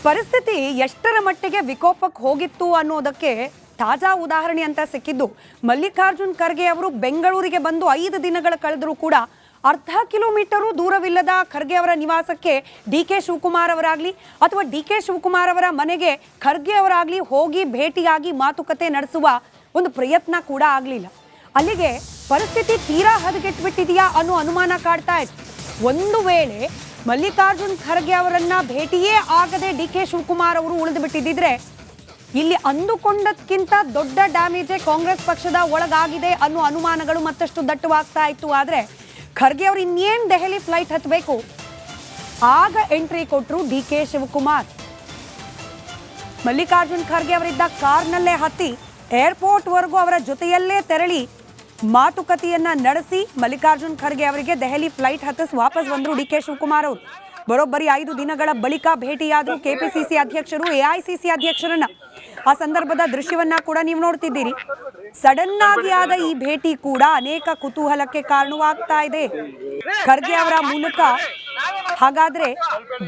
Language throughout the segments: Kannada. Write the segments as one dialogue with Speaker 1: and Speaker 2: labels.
Speaker 1: ಪರಿಸ್ಥಿತಿ ಎಷ್ಟರ ಮಟ್ಟಿಗೆ ವಿಕೋಪಕ್ಕೆ ಹೋಗಿತ್ತು ಅನ್ನೋದಕ್ಕೆ ತಾಜಾ ಉದಾಹರಣೆ ಅಂತ ಸಿಕ್ಕಿದ್ದು ಮಲ್ಲಿಕಾರ್ಜುನ್ ಖರ್ಗೆ ಅವರು ಬೆಂಗಳೂರಿಗೆ ಬಂದು 5 ದಿನಗಳ ಕಳೆದರೂ ಕೂಡ ಅರ್ಧ ಕಿಲೋಮೀಟರು ದೂರವಿಲ್ಲದ ಖರ್ಗೆ ಅವರ ನಿವಾಸಕ್ಕೆ ಡಿ.ಕೆ. ಶಿವಕುಮಾರ್ ಅವರಾಗಲಿ ಅಥವಾ ಡಿ.ಕೆ. ಶಿವಕುಮಾರ್ ಅವರ ಮನೆಗೆ ಖರ್ಗೆ ಅವರಾಗಲಿ ಹೋಗಿ ಭೇಟಿಯಾಗಿ ಮಾತುಕತೆ ನಡೆಸುವ ಒಂದು ಪ್ರಯತ್ನ ಕೂಡ ಆಗಲಿಲ್ಲ. ಅಲ್ಲಿಗೆ ಪರಿಸ್ಥಿತಿ ತೀರಾ ಹದಗೆಟ್ಬಿಟ್ಟಿದೆಯಾ ಅನ್ನೋ ಅನುಮಾನ ಕಾಡ್ತಾ ಇತ್ತು. ಒಂದು ವೇಳೆ ಮಲ್ಲಿಕಾರ್ಜುನ್ ಖರ್ಗೆ ಅವರನ್ನ ಭೇಟಿಯೇ ಆಗದೆ ಡಿ.ಕೆ. ಶಿವಕುಮಾರ್ ಅವರು ಉಳಿದು ಬಿಟ್ಟಿದ್ದಿದ್ರೆ ಇಲ್ಲಿ ಅಂದುಕೊಂಡಕ್ಕಿಂತ ದೊಡ್ಡ ಡ್ಯಾಮೇಜೇ ಕಾಂಗ್ರೆಸ್ ಪಕ್ಷದ ಒಳಗಾಗಿದೆ ಅನ್ನೋ ಅನುಮಾನಗಳು ಮತ್ತಷ್ಟು ದಟ್ಟವಾಗ್ತಾ ಇತ್ತು. ಆದರೆ ಖರ್ಗೆ ಅವರು ಇನ್ನೇನು ದೆಹಲಿ ಫ್ಲೈಟ್ ಹತ್ತಬೇಕು ಆಗ ಎಂಟ್ರಿ ಕೊಟ್ಟರು ಡಿ.ಕೆ. ಶಿವಕುಮಾರ್. ಮಲ್ಲಿಕಾರ್ಜುನ್ ಖರ್ಗೆ ಅವರಿದ್ದ ಕಾರ್ನಲ್ಲೇ ಹತ್ತಿ ಏರ್ಪೋರ್ಟ್ವರೆಗೂ ಅವರ ಜೊತೆಯಲ್ಲೇ ತೆರಳಿ ಮಾತುಕತೆಯನ್ನ ನಡೆಸಿ ಮಲ್ಲಿಕಾರ್ಜುನ್ ಖರ್ಗೆ ಅವರಿಗೆ ದೆಹಲಿ ಫ್ಲೈಟ್ ಹತ್ತಿಸಿ ವಾಪಸ್ ಬಂದರು ಡಿ.ಕೆ. ಶಿವಕುಮಾರ್ ಅವರು. ಬರೋಬ್ಬರಿ 5 ದಿನಗಳ ಬಳಿಕ ಭೇಟಿಯಾದರು ಕೆಪಿಸಿಸಿ ಅಧ್ಯಕ್ಷರು ಎಐಸಿಸಿ ಅಧ್ಯಕ್ಷರನ್ನ. ಆ ಸಂದರ್ಭದ ದೃಶ್ಯವನ್ನ ಕೂಡ ನೀವು ನೋಡ್ತಿದ್ದೀರಿ. ಸಡನ್ ಆಗಿ ಆದ ಈ ಭೇಟಿ ಕೂಡ ಅನೇಕ ಕುತೂಹಲಕ್ಕೆ ಕಾರಣವಾಗ್ತಾ ಇದೆ. ಖರ್ಗೆ ಅವರ ಮೂಲಕ ಹಾಗಾದ್ರೆ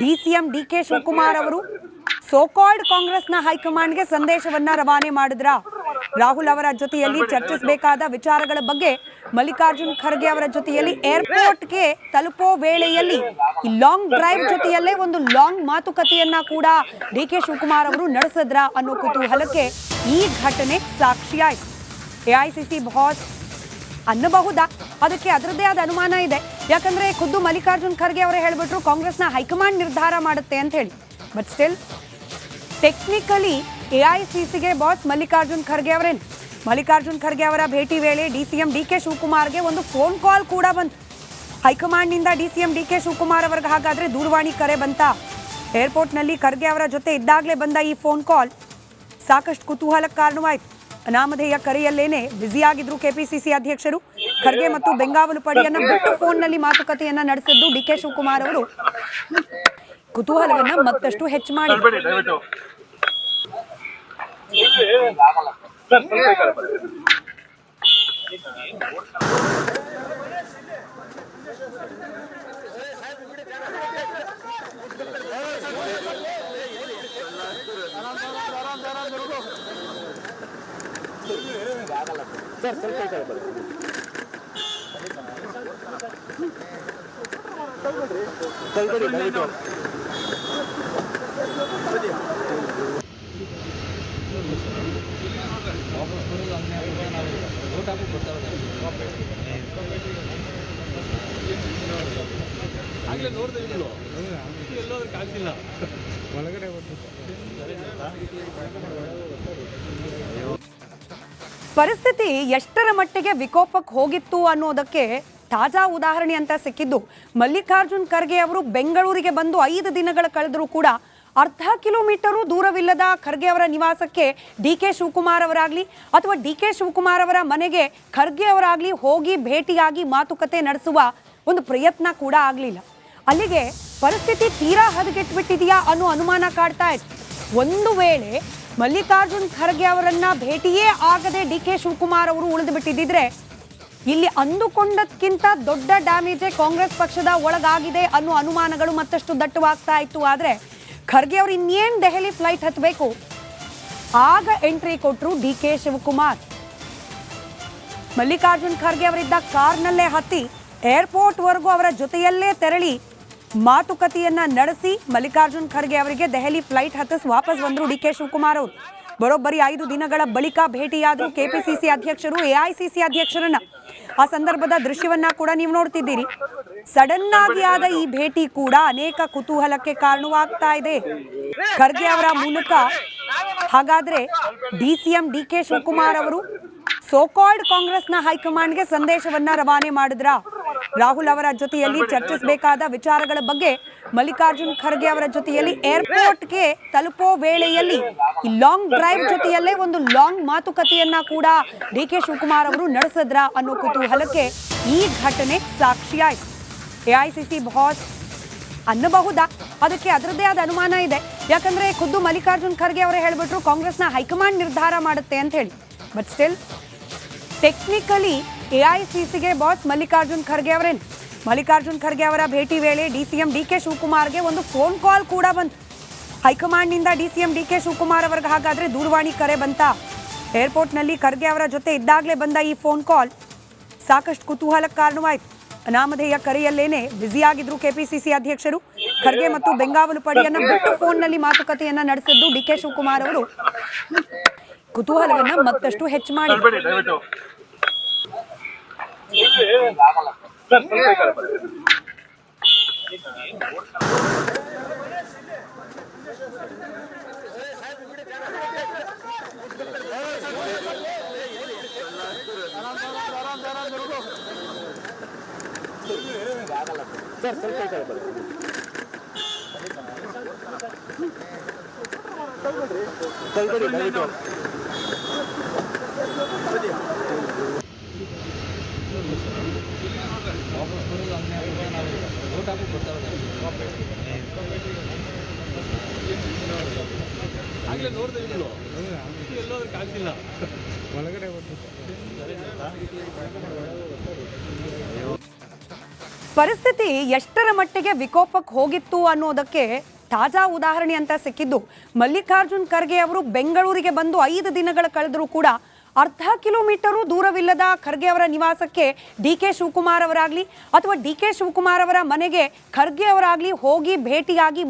Speaker 1: ಡಿಸಿಎಂ ಡಿ.ಕೆ. ಶಿವಕುಮಾರ್ ಅವರು ಸೋಕಾಲ್ಡ್ ಕಾಂಗ್ರೆಸ್ನ ಹೈಕಮಾಂಡ್ಗೆ ಸಂದೇಶವನ್ನ ರವಾನೆ ಮಾಡಿದ್ರ? ರಾಹುಲ್ ಅವರ ಜೊತೆಯಲ್ಲಿ ಚರ್ಚಿಸಬೇಕಾದ ವಿಚಾರಗಳ ಬಗ್ಗೆ ಮಲ್ಲಿಕಾರ್ಜುನ್ ಖರ್ಗೆ ಅವರ ಜೊತೆಯಲ್ಲಿ ಏರ್ಪೋರ್ಟ್ಗೆ ತಲುಪೋ ವೇಳೆಯಲ್ಲಿ ಈ ಲಾಂಗ್ ಡ್ರೈವ್ ಜೊತೆಯಲ್ಲೇ ಒಂದು ಲಾಂಗ್ ಮಾತುಕತೆಯನ್ನ ಕೂಡ ಡಿ.ಕೆ. ಶಿವಕುಮಾರ್ ಅವರು ನಡೆಸಿದ್ರ ಅನ್ನೋ ಕುತೂಹಲಕ್ಕೆ ಈ ಘಟನೆ ಸಾಕ್ಷಿಯಾಯಿತು. AICC boss ಅನ್ನಬಹುದಾ? ಅದಕ್ಕೆ ಅದರದ್ದೇ ಆದ ಅನುಮಾನ ಇದೆ. ಯಾಕಂದ್ರೆ ಖುದ್ದು ಮಲ್ಲಿಕಾರ್ಜುನ್ ಖರ್ಗೆ ಅವರೇ ಹೇಳ್ಬಿಟ್ರು ಕಾಂಗ್ರೆಸ್ನ ಹೈಕಮಾಂಡ್ ನಿರ್ಧಾರ ಮಾಡುತ್ತೆ ಅಂತ ಹೇಳಿ. ಬಟ್ ಸ್ಟಿಲ್ ಟೆಕ್ನಿಕಲಿ ಎಐಸಿಸಿಗೆ ಬಾಸ್ ಮಲ್ಲಿಕಾರ್ಜುನ್ ಖರ್ಗೆ ಅವರೇನು. ಮಲ್ಲಿಕಾರ್ಜುನ್ ಖರ್ಗೆ ಅವರ ಭೇಟಿ ವೇಳೆ ಡಿಸಿಎಂ ಡಿ.ಕೆ. ಶಿವಕುಮಾರ್ಗೆ ಒಂದು ಫೋನ್ ಕಾಲ್ ಕೂಡ ಬಂತು. ಹೈಕಮಾಂಡ್ನಿಂದ ಡಿಸಿಎಂ ಡಿ.ಕೆ. ಶಿವಕುಮಾರ್ ಅವರಿಗೆ ಹಾಗಾದ್ರೆ ದೂರವಾಣಿ ಕರೆ ಬಂತ? ಏರ್ಪೋರ್ಟ್ನಲ್ಲಿ ಖರ್ಗೆ ಅವರ ಜೊತೆ ಇದ್ದಾಗಲೇ ಬಂದ ಈ ಫೋನ್ ಕಾಲ್ ಸಾಕಷ್ಟು ಕುತೂಹಲಕ್ಕೆ ಕಾರಣವಾಯಿತು. ಅನಾಮಧೇಯ ಕರೆಯಲ್ಲೇನೆ ಬ್ಯುಸಿಯಾಗಿದ್ರು ಕೆಪಿಸಿಸಿ ಅಧ್ಯಕ್ಷರು. ಖರ್ಗೆ ಮತ್ತು ಬೆಂಗಾವಲು ಪಡೆಯನ್ನ ಬಿಟ್ಟು ಫೋನ್ನಲ್ಲಿ ಮಾತುಕತೆಯನ್ನ ನಡೆಸಿದ್ದು ಡಿ.ಕೆ. ಶಿವಕುಮಾರ್ ಅವರು ಕುತೂಹಲವನ್ನ ಮತ್ತಷ್ಟು ಹೆಚ್ಚು ಮಾಡಿದ್ರು. ಪರಿಸ್ಥಿತಿ ಎಷ್ಟರ ಮಟ್ಟಿಗೆ ವಿಕೋಪಕ್ಕೆ ಹೋಗಿತ್ತು ಅನ್ನೋದಕ್ಕೆ ತಾಜಾ ಉದಾಹರಣೆ ಅಂತ ಸಿಕ್ಕಿದ್ದು ಮಲ್ಲಿಕಾರ್ಜುನ್ ಖರ್ಗೆ ಅವರು ಬೆಂಗಳೂರಿಗೆ ಬಂದು 5 ದಿನಗಳ ಕಳೆದರೂ ಕೂಡ ಅರ್ಧ ಕಿಲೋಮೀಟರು ದೂರವಿಲ್ಲದ ಖರ್ಗೆ ಅವರ ನಿವಾಸಕ್ಕೆ ಡಿ.ಕೆ. ಶಿವಕುಮಾರ್ ಅವರಾಗಲಿ ಅಥವಾ ಡಿ.ಕೆ. ಶಿವಕುಮಾರ್ ಅವರ ಮನೆಗೆ ಖರ್ಗೆ ಅವರಾಗಲಿ ಹೋಗಿ ಭೇಟಿಯಾಗಿ ಮಾತುಕತೆ ನಡೆಸುವ ಒಂದು ಪ್ರಯತ್ನ ಕೂಡ ಆಗಲಿಲ್ಲ. ಅಲ್ಲಿಗೆ ಪರಿಸ್ಥಿತಿ ತೀರಾ ಹದಗೆಟ್ಬಿಟ್ಟಿದೆಯಾ ಅನ್ನೋ ಅನುಮಾನ ಕಾಡ್ತಾ ಇತ್ತು. ಒಂದು ವೇಳೆ ಮಲ್ಲಿಕಾರ್ಜುನ್ ಖರ್ಗೆ ಅವರನ್ನ ಭೇಟಿಯೇ ಆಗದೆ ಡಿ.ಕೆ. ಶಿವಕುಮಾರ್ ಅವರು ಉಳಿದು ಬಿಟ್ಟಿದ್ದಿದ್ರೆ ಇಲ್ಲಿ ಅಂದುಕೊಂಡಕ್ಕಿಂತ ದೊಡ್ಡ ಡ್ಯಾಮೇಜೇ ಕಾಂಗ್ರೆಸ್ ಪಕ್ಷದ ಒಳಗಾಗಿದೆ ಅನ್ನೋ ಅನುಮಾನಗಳು ಮತ್ತಷ್ಟು ದಟ್ಟವಾಗ್ತಾ ಇತ್ತು. ಆದರೆ ಖರ್ಗೆ ಅವರು ಇನ್ನೇನು ದೆಹಲಿ ಫ್ಲೈಟ್ ಹತ್ತಬೇಕು ಆಗ ಎಂಟ್ರಿ ಕೊಟ್ಟರು ಡಿ.ಕೆ. ಶಿವಕುಮಾರ್. ಮಲ್ಲಿಕಾರ್ಜುನ್ ಖರ್ಗೆ ಅವರಿದ್ದ ಕಾರ್ನಲ್ಲೇ ಹತ್ತಿ ಏರ್ಪೋರ್ಟ್ವರೆಗೂ ಅವರ ಜೊತೆಯಲ್ಲೇ ತೆರಳಿ ಮಾತುಕತೆಯನ್ನ ನಡೆಸಿ ಮಲ್ಲಿಕಾರ್ಜುನ್ ಖರ್ಗೆ ಅವರಿಗೆ ದೆಹಲಿ ಫ್ಲೈಟ್ ಹತ್ತಿಸಿ ವಾಪಸ್ ಬಂದರು ಡಿ.ಕೆ. ಶಿವಕುಮಾರ್ ಅವರು. ಬರೋಬ್ಬರಿ 5 ದಿನಗಳ ಬಳಿಕ ಭೇಟಿಯಾದರು ಕೆಪಿಸಿಸಿ ಅಧ್ಯಕ್ಷರು ಎಐಸಿಸಿ ಅಧ್ಯಕ್ಷರನ್ನ. ಆ ಸಂದರ್ಭದ ದೃಶ್ಯವನ್ನ ಕೂಡ ನೀವು ನೋಡ್ತಿದ್ದೀರಿ. ಸಡನ್ ಆಗಿ ಆದ ಈ ಭೇಟಿ ಕೂಡ ಅನೇಕ ಕುತೂಹಲಕ್ಕೆ ಕಾರಣವಾಗ್ತಾ ಇದೆ. ಖರ್ಗೆ ಅವರ ಮೂಲಕ ಹಾಗಾದ್ರೆ ಡಿಸಿಎಂ ಡಿ.ಕೆ. ಶಿವಕುಮಾರ್ ಅವರು ಸೋಕಾಲ್ಡ್ ಕಾಂಗ್ರೆಸ್ನ ಹೈಕಮಾಂಡ್ಗೆ ಸಂದೇಶವನ್ನ ರವಾನೆ ಮಾಡಿದ್ರ? ರಾಹುಲ್ ಅವರ ಜೊತೆಯಲ್ಲಿ ಚರ್ಚಿಸಬೇಕಾದ ವಿಚಾರಗಳ ಬಗ್ಗೆ ಮಲ್ಲಿಕಾರ್ಜುನ್ ಖರ್ಗೆ ಅವರ ಜೊತೆಯಲ್ಲಿ ಏರ್ಪೋರ್ಟ್ಗೆ ತಲುಪೋ ವೇಳೆಯಲ್ಲಿ ಈ ಲಾಂಗ್ ಡ್ರೈವ್ ಜೊತೆಯಲ್ಲೇ ಒಂದು ಲಾಂಗ್ ಮಾತುಕತೆಯನ್ನ ಕೂಡ ಡಿ.ಕೆ. ಶಿವಕುಮಾರ್ ಅವರು ನಡೆಸಿದ್ರ ಅನ್ನೋ ಕುತೂಹಲಕ್ಕೆ ಈ ಘಟನೆ ಸಾಕ್ಷಿಯಾಯಿತು. AICC boss ಅನ್ನಬಹುದಾ? ಅದಕ್ಕೆ ಅದರದ್ದೇ ಆದ ಅನುಮಾನ ಇದೆ. ಯಾಕಂದ್ರೆ ಖುದ್ದು ಮಲ್ಲಿಕಾರ್ಜುನ್ ಖರ್ಗೆ ಅವರೇ ಹೇಳ್ಬಿಟ್ರು ಕಾಂಗ್ರೆಸ್ನ ಹೈಕಮಾಂಡ್ ನಿರ್ಧಾರ ಮಾಡುತ್ತೆ ಅಂತ ಹೇಳಿ. ಬಟ್ ಸ್ಟಿಲ್ ಟೆಕ್ನಿಕಲಿ ಎಐಸಿಸಿಗೆ ಬಾಸ್ ಮಲ್ಲಿಕಾರ್ಜುನ್ ಖರ್ಗೆ ಅವರೇನು. ಮಲ್ಲಿಕಾರ್ಜುನ್ ಖರ್ಗೆ ಅವರ ಭೇಟಿ ವೇಳೆ ಡಿಸಿಎಂ ಡಿ.ಕೆ. ಶಿವಕುಮಾರ್ಗೆ ಒಂದು ಫೋನ್ ಕಾಲ್ ಕೂಡ ಬಂತು. ಹೈಕಮಾಂಡ್ನಿಂದ ಡಿಸಿಎಂ ಡಿಕೆ ಶಿವಕುಮಾರ್ ಅವರಿಗೆ ಹಾಗಾದ್ರೆ ದೂರವಾಣಿ ಕರೆ ಬಂತ? ಏರ್ಪೋರ್ಟ್ನಲ್ಲಿ ಖರ್ಗೆ ಅವರ ಜೊತೆ ಇದ್ದಾಗಲೇ ಬಂದ ಈ ಫೋನ್ ಕಾಲ್ ಸಾಕಷ್ಟು ಕುತೂಹಲಕ್ಕೆ ಕಾರಣವಾಯಿತು. ಅನಾಮಧೇಯ ಕರೆಯಲ್ಲೇನೆ ಬ್ಯುಸಿಯಾಗಿದ್ರು ಕೆಪಿಸಿಸಿ ಅಧ್ಯಕ್ಷರು. ಖರ್ಗೆ ಮತ್ತು ಬೆಂಗಾವಲು ಪಡೆಯನ್ನ ಬಿಟ್ಟು ಫೋನ್ನಲ್ಲಿ ಮಾತುಕತೆಯನ್ನ ನಡೆಸಿದ್ದು ಡಿಕೆ ಶಿವಕುಮಾರ್ ಅವರು ಕುತೂಹಲವನ್ನ ಮತ್ತಷ್ಟು ಹೆಚ್ಚು ಮಾಡಿದ್ರು. ಪರಿಸ್ಥಿತಿ ಎಷ್ಟರ ಮಟ್ಟಿಗೆ ವಿಕೋಪಕ್ಕೆ ಹೋಗಿತ್ತು ಅನ್ನೋದಕ್ಕೆ ತಾಜಾ ಉದಾಹರಣೆ ಅಂತ ಸಿಕ್ಕಿದ್ದು ಮಲ್ಲಿಕಾರ್ಜುನ್ ಖರ್ಗೆ ಅವರು ಬೆಂಗಳೂರಿಗೆ ಬಂದು 5 ದಿನಗಳ ಕಳೆದರೂ ಕೂಡ ಅರ್ಧ ಕಿಲೋಮೀಟರು ದೂರವಿಲ್ಲದ ಖರ್ಗೆ ಅವರ ನಿವಾಸಕ್ಕೆ ಡಿಕೆ ಶಿವಕುಮಾರ್ ಅವರಾಗ್ಲಿ ಅಥವಾ ಡಿಕೆ ಶಿವಕುಮಾರ್ ಅವರ ಮನೆಗೆ ಖರ್ಗೆ ಅವರಾಗ್ಲಿ ಹೋಗಿ ಭೇಟಿಯಾಗಿ